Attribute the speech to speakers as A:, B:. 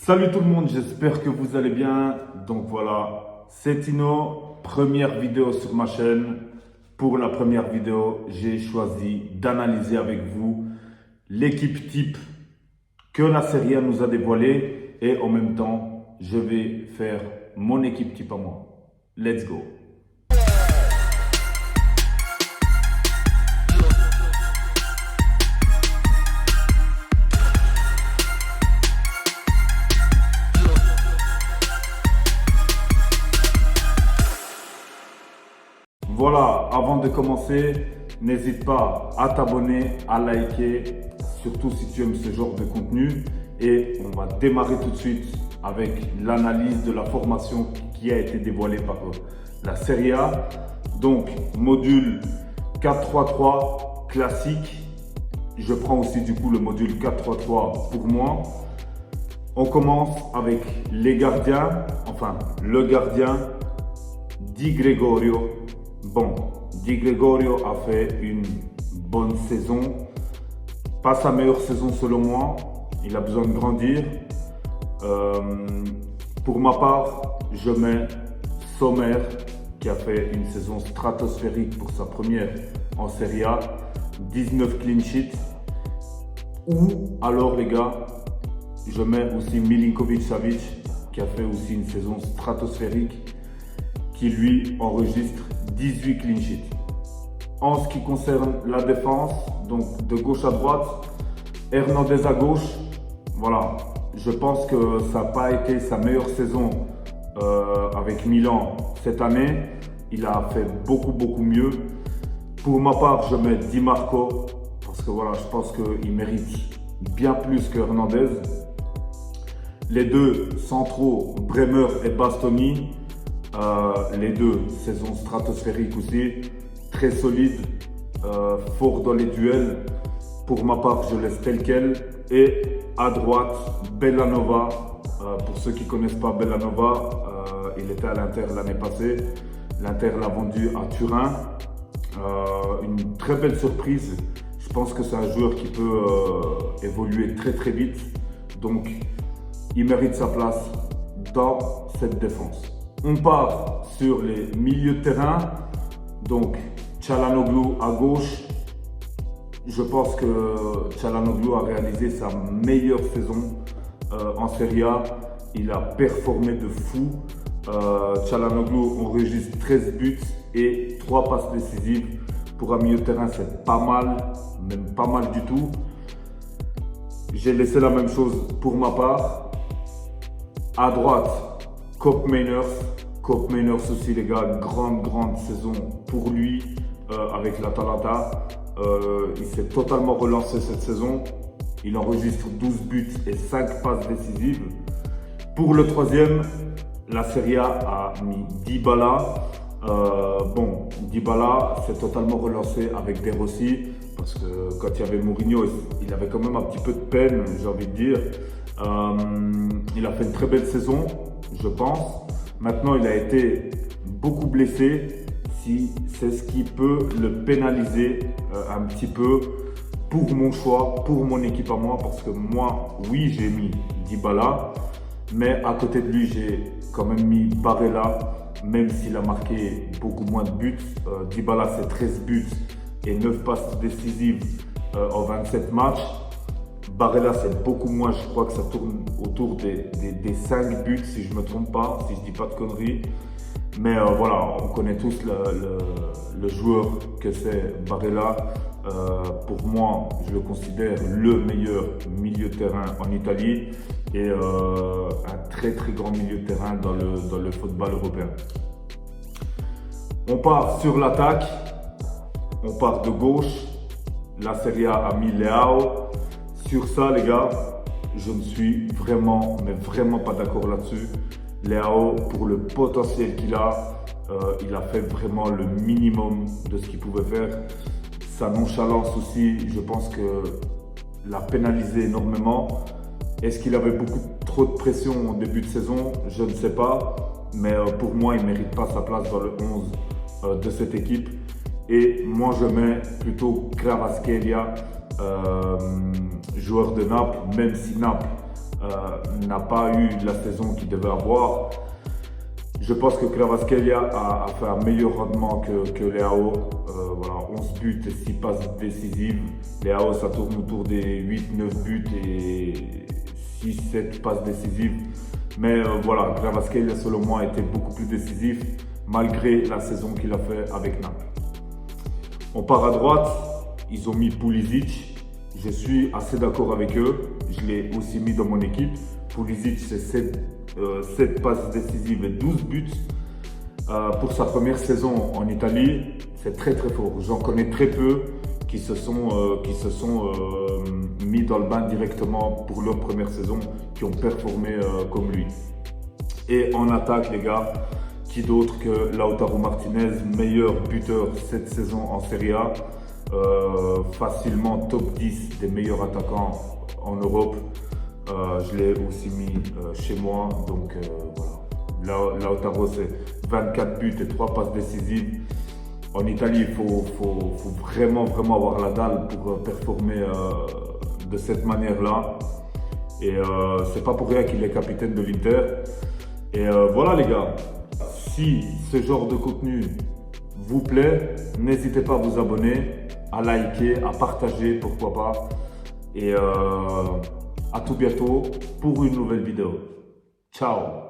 A: Salut tout le monde, j'espère que vous allez bien. Donc voilà, c'est Tino, première vidéo sur ma chaîne. Pour la première vidéo, j'ai choisi d'analyser avec vous l'équipe type que la Serie A nous a dévoilée et en même temps, je vais faire mon équipe type à moi. Let's go! Voilà, avant de commencer, n'hésite pas à t'abonner, à liker, surtout si tu aimes ce genre de contenu. Et on va démarrer tout de suite avec l'analyse de la formation qui a été dévoilée par la Serie A. Donc, module 4-3-3 classique. Je prends aussi du coup le module 4-3-3 pour moi. On commence avec les gardiens, enfin le gardien Di Gregorio. Bon, Di Gregorio a fait une bonne saison, pas sa meilleure saison selon moi, il a besoin de grandir. Pour ma part, je mets Sommer qui a fait une saison stratosphérique pour sa première en Serie A, 19 clean sheets. Ou alors les gars, je mets aussi Milinkovic-Savic qui a fait aussi une saison stratosphérique, qui lui enregistre 18 clean sheets. En ce qui concerne la défense, donc de gauche à droite, Hernandez à gauche, voilà, je pense que ça n'a pas été sa meilleure saison avec Milan cette année. Il a fait beaucoup mieux. Pour ma part, je mets Di Marco parce que voilà, je pense qu'il mérite bien plus que Hernandez. Les deux centraux, Bremer et Bastoni, les deux saisons stratosphériques aussi, très solides, fort dans les duels. Pour ma part, je laisse tel quel. Et à droite, Bellanova. Pour ceux qui ne connaissent pas Bellanova, il était à l'Inter l'année passée. L'Inter l'a vendu à Turin. Une très belle surprise. Je pense que c'est un joueur qui peut évoluer très vite. Donc, il mérite sa place dans cette défense. On part sur les milieux de terrain. Donc, Çalhanoğlu à gauche. Je pense que Çalhanoğlu a réalisé sa meilleure saison en Serie A. Il a performé de fou. Çalhanoğlu enregistre 13 buts et 3 passes décisives. Pour un milieu de terrain, c'est pas mal, même pas mal du tout. J'ai laissé la même chose pour ma part. À droite, Koopmeiners. Koopmeiners aussi les gars, grande saison pour lui avec l'Atalanta. Il s'est totalement relancé cette saison. Il enregistre 12 buts et 5 passes décisives. Pour le troisième, la Serie A a mis Dybala. Bon, Dybala s'est totalement relancé avec De Rossi parce que quand il y avait Mourinho, il avait quand même un petit peu de peine, j'ai envie de dire. Il a fait une très belle saison, je pense. Maintenant, il a été beaucoup blessé. Si c'est ce qui peut le pénaliser un petit peu pour mon choix, pour mon équipe à moi, parce que moi, oui, j'ai mis Dybala, mais à côté de lui, j'ai quand même mis Barella, même s'il a marqué beaucoup moins de buts. Dybala, c'est 13 buts et 9 passes décisives en 27 matchs. Barella, c'est beaucoup moins, je crois que ça tourne autour des 5 buts, si je ne me trompe pas, si je ne dis pas de conneries. Mais voilà, on connaît tous le joueur que c'est Barella. Pour moi, je le considère le meilleur milieu de terrain en Italie et un très grand milieu de terrain dans le football européen. On part sur l'attaque, on part de gauche. La Serie A a mis Leao. Sur ça, les gars, je ne suis vraiment pas d'accord là-dessus. Leao, pour le potentiel qu'il a, il a fait vraiment le minimum de ce qu'il pouvait faire. Sa nonchalance aussi, je pense que l'a pénalisé énormément. Est-ce qu'il avait beaucoup trop de pression au début de saison? Je ne sais pas. Mais pour moi, il ne mérite pas sa place dans le 11 de cette équipe. Et moi, je mets plutôt Kvaratskhelia, joueur de Naples, même si Naples n'a pas eu la saison qu'il devait avoir. Je pense que Kvaratskhelia a fait un meilleur rendement que Leao. Voilà, 11 buts et 6 passes décisives. Leao, ça tourne autour des 8-9 buts et 6-7 passes décisives. Mais voilà, Kvaratskhelia, selon moi, a été beaucoup plus décisif malgré la saison qu'il a fait avec Naples. On part à droite, ils ont mis Pulisic. Je suis assez d'accord avec eux. Je l'ai aussi mis dans mon équipe. Pulisic, c'est 7 passes décisives et 12 buts. Pour sa première saison en Italie, c'est très très fort. J'en connais très peu qui se sont mis dans le bain directement pour leur première saison, qui ont performé comme lui. Et en attaque, les gars, qui d'autre que Lautaro Martinez, meilleur buteur cette saison en Serie A, facilement top 10 des meilleurs attaquants en Europe. Je l'ai aussi mis chez moi, donc voilà. Lautaro, c'est 24 buts et 3 passes décisives. En Italie, il faut vraiment avoir la dalle pour performer de cette manière-là. Et c'est pas pour rien qu'il est capitaine de l'Inter. Et voilà les gars, si ce genre de contenu vous plaît, n'hésitez pas à vous abonner, à liker, à partager, pourquoi pas. Et à tout bientôt pour une nouvelle vidéo. Ciao!